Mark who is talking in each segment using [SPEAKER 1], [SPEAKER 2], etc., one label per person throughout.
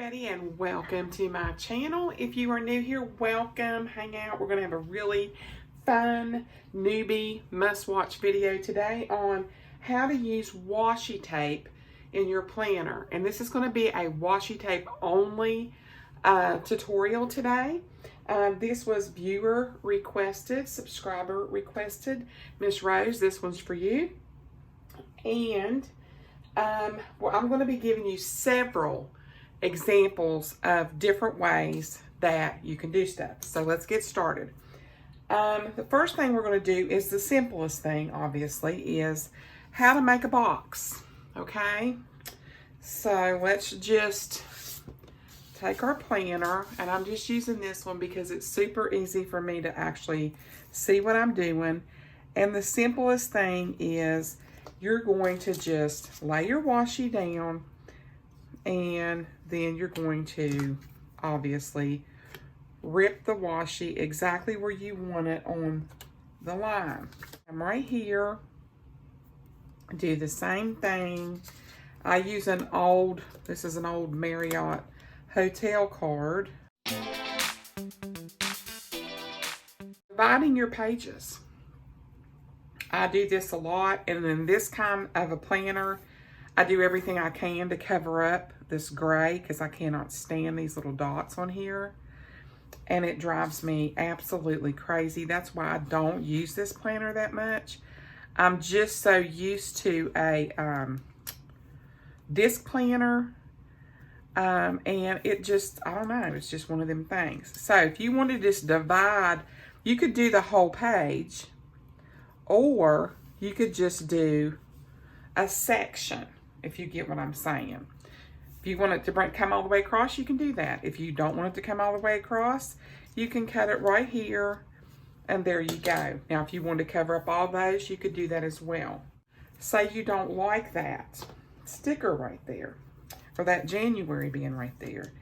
[SPEAKER 1] everybody, and welcome to my channel. If you are new here, welcome, hang out. We're going to have a really fun newbie must-watch video today on how to use washi tape in your planner. And this is going to be a washi tape only tutorial today. This was viewer requested, subscriber requested. Miss Rose, this one's for you. And well, I'm going to be giving you several examples of different ways that you can do stuff. So let's get started. The first thing we're going to do is the simplest thing, obviously, is how to make a box. Okay, so let's just take our planner, and I'm just using this one because it's super easy for me to actually see what I'm doing. And the simplest thing is you're going to just lay your washi down, and then you're going to obviously rip the washi exactly where you want it on the line. I'm right here. Do the same thing. I use this is an old Marriott hotel card. Dividing your pages. I do this a lot, and in this kind of a planner, I do everything I can to cover up this gray because I cannot stand these little dots on here, and it drives me absolutely crazy. That's why I don't use this planner that much. I'm just so used to a disc planner, and it just, I don't know, it's just one of them things. So if you want to just divide, you could do the whole page, or you could just do a section, if you get what I'm saying. If you want it to come all the way across, you can do that. If you don't want it to come all the way across, you can cut it right here, and there you go. Now, if you want to cover up all those, you could do that as well. Say you don't like that sticker right there, or that January being right there.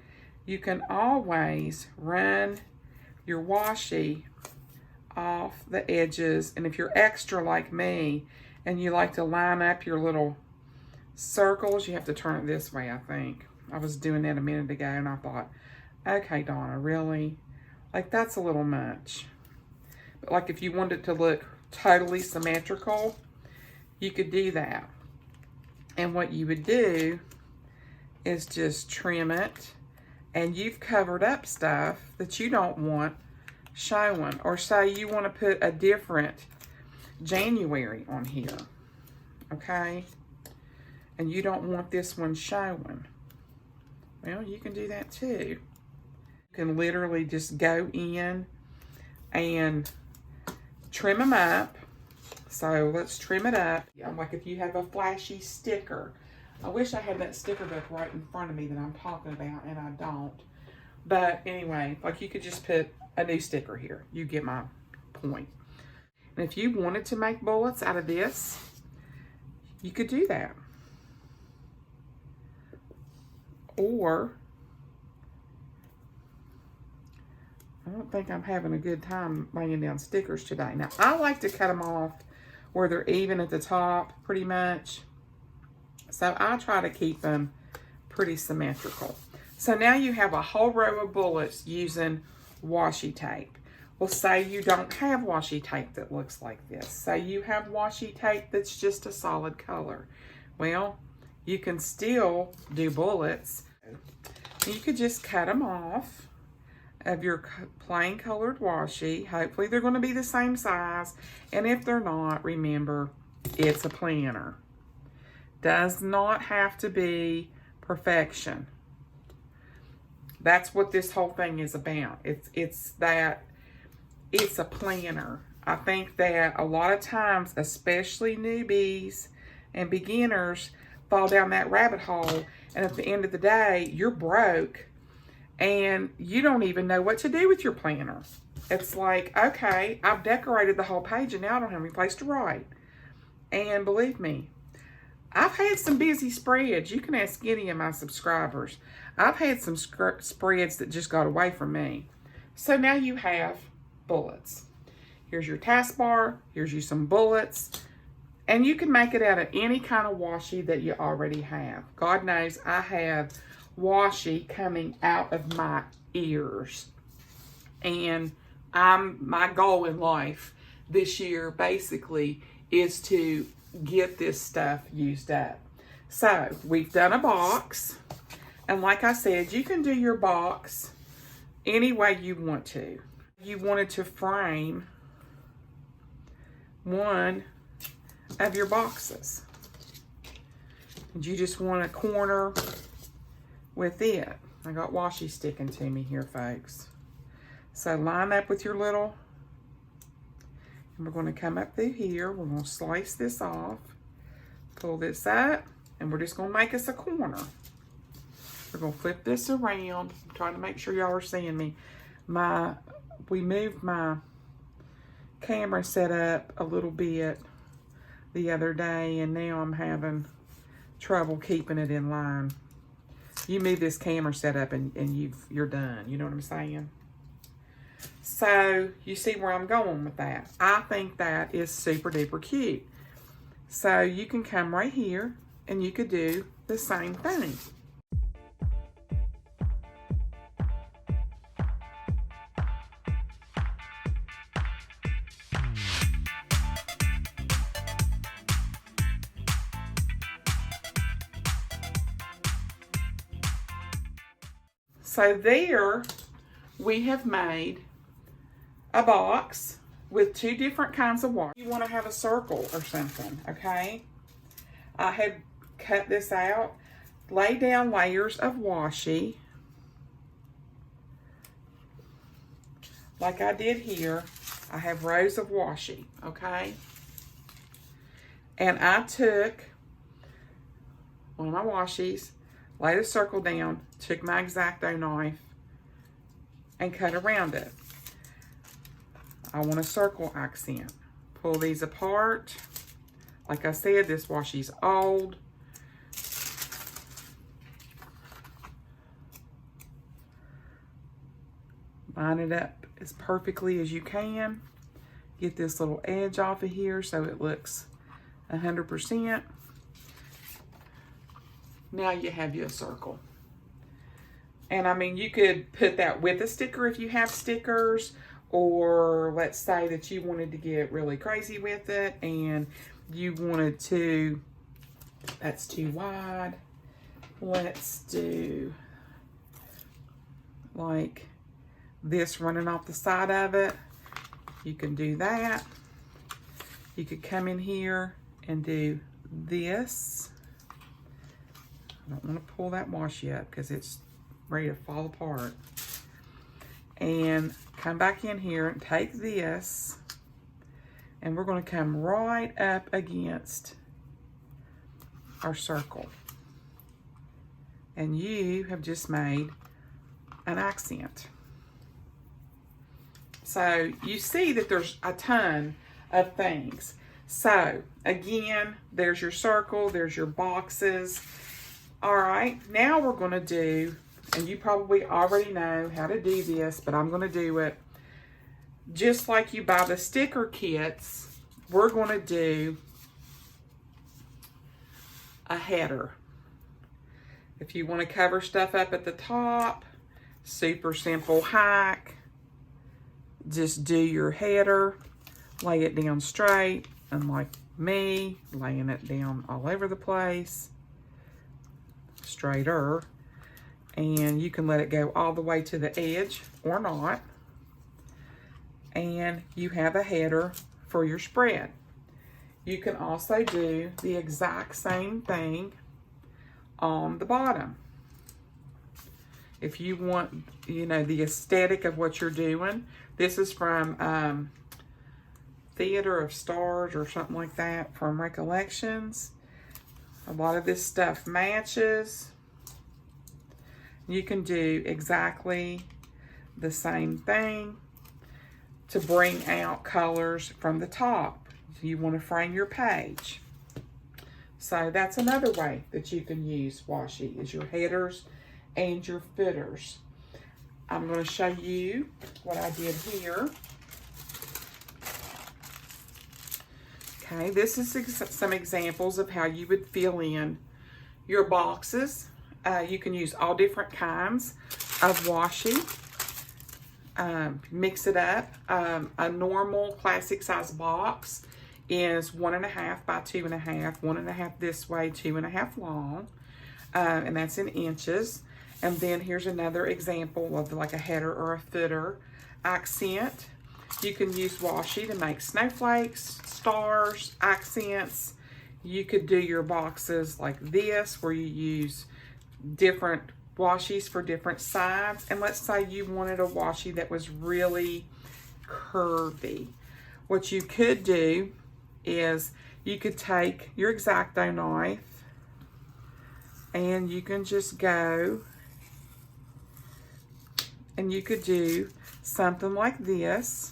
[SPEAKER 1] You can always run your washi off the edges, and if you're extra like me and you like to line up your little circles, you have to turn it this way. I think I was doing that a minute ago, and I thought, okay, Donna, really, like, that's a little much. But like, if you wanted it to look totally symmetrical, you could do that. And what you would do is just trim it, and you've covered up stuff that you don't want showing. Or say you want to put a different January on here, okay, and you don't want this one showing. Well, you can do that too. You can literally just go in and trim them up. So let's trim it up. Like if you have a flashy sticker. I wish I had that sticker book right in front of me that I'm talking about, and I don't. But anyway, like, you could just put a new sticker here. You get my point. And if you wanted to make bullets out of this, you could do that. Or, I don't think I'm having a good time laying down stickers today. Now, I like to cut them off where they're even at the top, pretty much. So I try to keep them pretty symmetrical. So now you have a whole row of bullets using washi tape. Well, say you don't have washi tape that looks like this. Say you have washi tape that's just a solid color. Well, you can still do bullets. You could just cut them off of your plain colored washi. Hopefully they're going to be the same size. And if they're not, remember, it's a planner. Does not have to be perfection. That's what this whole thing is about. It's a planner. I think that a lot of times, especially newbies and beginners, fall down that rabbit hole, and at the end of the day, you're broke and you don't even know what to do with your planner. It's like, okay, I've decorated the whole page and now I don't have any place to write. And believe me, I've had some busy spreads. You can ask any of my subscribers. I've had some spreads that just got away from me. So now you have bullets. Here's your taskbar. Here's you some bullets. And you can make it out of any kind of washi that you already have. God knows I have washi coming out of my ears. And my goal in life this year basically is to get this stuff used up. So we've done a box. And like I said, you can do your box any way you want to. You wanted to frame one of your boxes. And you just want a corner with it. I got washi sticking to me here, folks. So line up with your little, and we're going to come up through here. We're going to slice this off, pull this up, and we're just going to make us a corner. We're going to flip this around. I'm trying to make sure y'all are seeing me. We moved my camera set up a little bit the other day, and now I'm having trouble keeping it in line. You move this camera set up and you're done. You know what I'm saying? So you see where I'm going with that. I think that is super duper cute. So you can come right here and you could do the same thing. So there we have made a box with two different kinds of washi. You want to have a circle or something, okay? I had cut this out, lay down layers of washi, like I did here. I have rows of washi, okay? And I took one of my washis, laid a circle down, took my X-Acto knife, and cut around it. I want a circle accent. Pull these apart. Like I said, this washi's old. Line it up as perfectly as you can. Get this little edge off of here so it looks 100%. Now you have your circle. And I mean, you could put that with a sticker if you have stickers, or let's say that you wanted to get really crazy with it and you wanted to, that's too wide. Let's do like this running off the side of it. You can do that. You could come in here and do this. I don't want to pull that washi up because it's ready to fall apart. And come back in here and take this, and we're going to come right up against our circle. And you have just made an accent. So you see that there's a ton of things. So again, there's your circle, there's your boxes. All right, now we're going to do, and you probably already know how to do this, but I'm going to do it just like you buy the sticker kits. We're going to do a header. If you want to cover stuff up at the top, super simple hack. Just do your header, lay it down straight, unlike me, laying it down all over the place. Straighter. And you can let it go all the way to the edge or not. And you have a header for your spread. You can also do the exact same thing on the bottom. If you want, you know, the aesthetic of what you're doing. This is from Theater of Stars or something like that from Recollections. A lot of this stuff matches. You can do exactly the same thing to bring out colors from the top. You want to frame your page. So that's another way that you can use washi, is your headers and your footers. I'm going to show you what I did here. Okay, this is some examples of how you would fill in your boxes. You can use all different kinds of washi. Mix it up. A normal classic size box is 1.5 by 2.5, 1.5 this way, 2.5 long, and that's in inches. And then here's another example of like a header or a footer accent. You can use washi to make snowflakes, stars, accents. You could do your boxes like this where you use different washis for different sides. And let's say you wanted a washi that was really curvy. What you could do is you could take your X-Acto knife and you can just go and you could do something like this.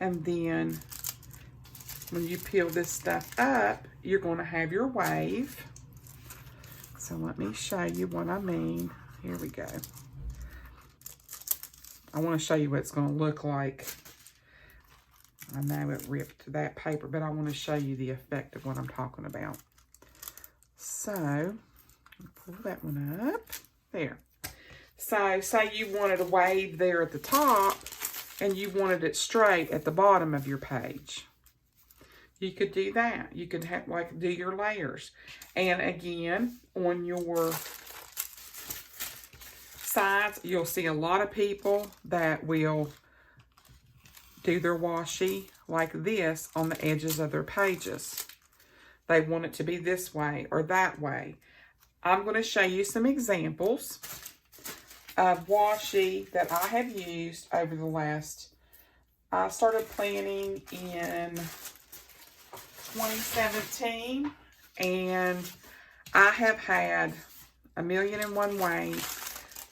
[SPEAKER 1] And then when you peel this stuff up, you're going to have your wave. So let me show you what I mean. Here we go. I want to show you what it's going to look like. I know it ripped that paper, but I want to show you the effect of what I'm talking about. So, pull that one up. There. So, say you wanted a wave there at the top, and you wanted it straight at the bottom of your page. You could do that. You could have, like, do your layers. And again, on your sides, you'll see a lot of people that will do their washi like this on the edges of their pages. They want it to be this way or that way. I'm going to show you some examples of washi that I have used over the last, I started planning in 2017, and I have had 1,000,001 ways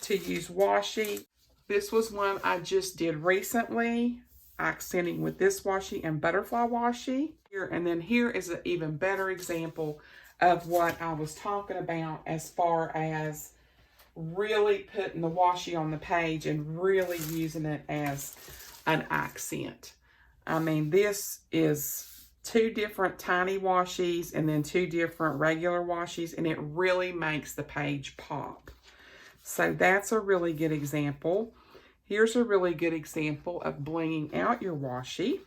[SPEAKER 1] to use washi. This was one I just did recently, accenting with this washi and butterfly washi. And then here is an even better example of what I was talking about as far as really putting the washi on the page and really using it as an accent. I mean, this is 2 different tiny washis and then 2 different regular washis, and it really makes the page pop. So that's a really good example. Here's a really good example of blinging out your washi.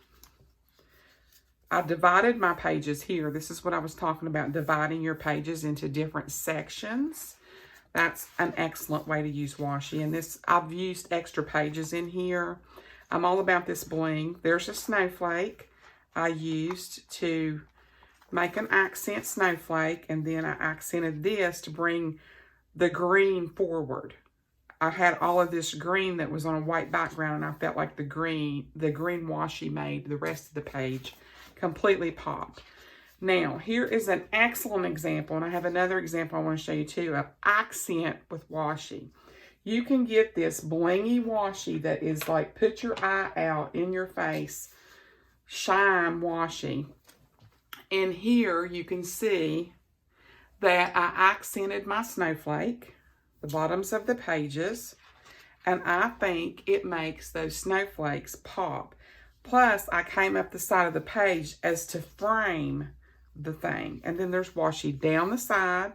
[SPEAKER 1] I divided my pages here. This is what I was talking about, dividing your pages into different sections. That's an excellent way to use washi. And this, I've used extra pages in here. I'm all about this bling. There's a snowflake I used to make an accent snowflake, and then I accented this to bring the green forward. I had all of this green that was on a white background, and I felt like the green washi made the rest of the page completely pop. Now, here is an excellent example, and I have another example I want to show you too, of accent with washi. You can get this blingy washi that is like put your eye out in your face, shine washi. And here you can see that I accented my snowflake, the bottoms of the pages, and I think it makes those snowflakes pop. Plus, I came up the side of the page as to frame the thing. And then there's washi down the side,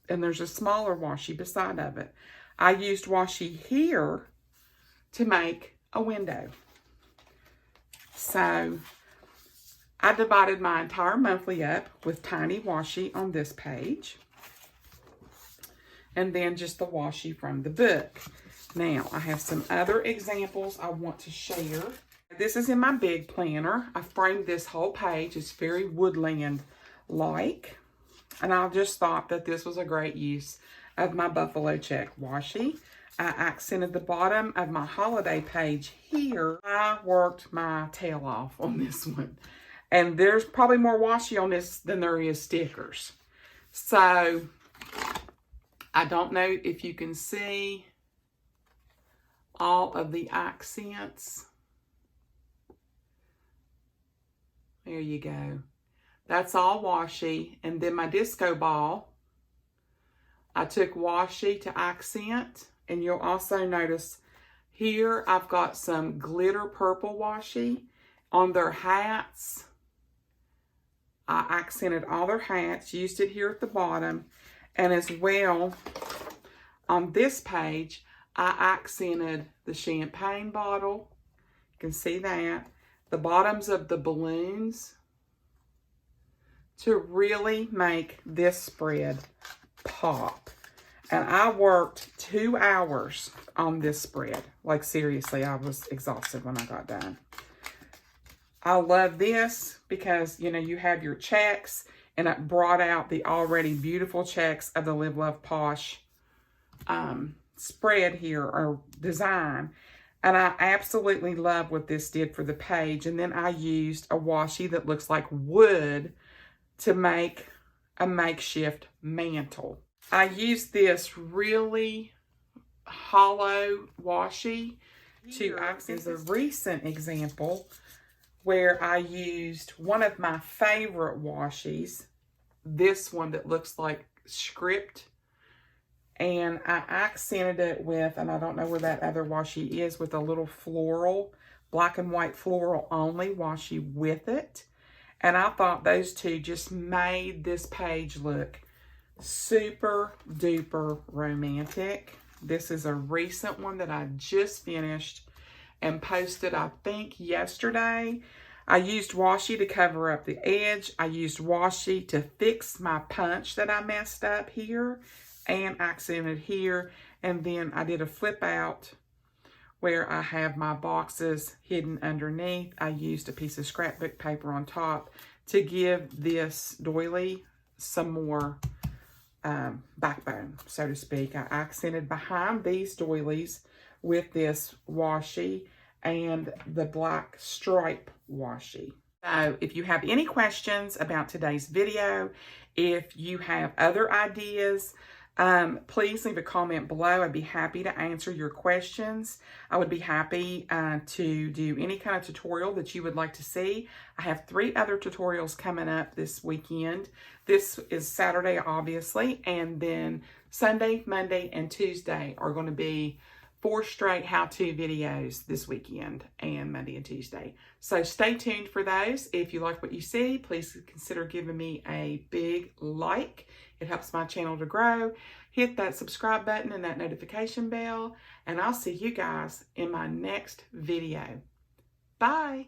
[SPEAKER 1] and there's a smaller washi beside of it. I used washi here to make a window. So I divided my entire monthly up with tiny washi on this page, and then just the washi from the book. Now, I have some other examples I want to share. This is in my big planner. I framed this whole page. It's very woodland-like. And I just thought that this was a great use of my buffalo check washi. I accented the bottom of my holiday page here. I worked my tail off on this one. And there's probably more washi on this than there is stickers. So, I don't know if you can see all of the accents. There you go. That's all washi. And then my disco ball, I took washi to accent. And you'll also notice here I've got some glitter purple washi on their hats. I accented all their hats, used it here at the bottom, and as well on this page, I accented the champagne bottle. You can see that. The bottoms of the balloons to really make this spread pop. And I worked 2 hours on this spread. Like seriously, I was exhausted when I got done. I love this because, you know, you have your checks and it brought out the already beautiful checks of the Live, Love, Posh spread here or design. And I absolutely love what this did for the page. And then I used a washi that looks like wood to make a makeshift mantle. I used this really hollow washi to accent. This is a recent example where I used one of my favorite washis, this one that looks like script, and I accented it with, and I don't know where that other washi is, with a little floral, black and white floral only washi with it. And I thought those two just made this page look super duper romantic. This is a recent one that I just finished and posted, I think, yesterday. I used washi to cover up the edge. I used washi to fix my punch that I messed up here and accented here. And then I did a flip out where I have my boxes hidden underneath. I used a piece of scrapbook paper on top to give this doily some more backbone, so to speak. I accented behind these doilies with this washi and the black stripe washi. So if you have any questions about today's video, if you have other ideas, please leave a comment below. I'd be happy to answer your questions. I would be happy to do any kind of tutorial that you would like to see. I have 3 other tutorials coming up this weekend. This is Saturday, obviously, and then Sunday, Monday, and Tuesday are going to be 4 straight how-to videos this weekend, and Monday and Tuesday. So stay tuned for those. If you like what you see, please consider giving me a big like. It helps my channel to grow. Hit that subscribe button and that notification bell, and I'll see you guys in my next video. Bye.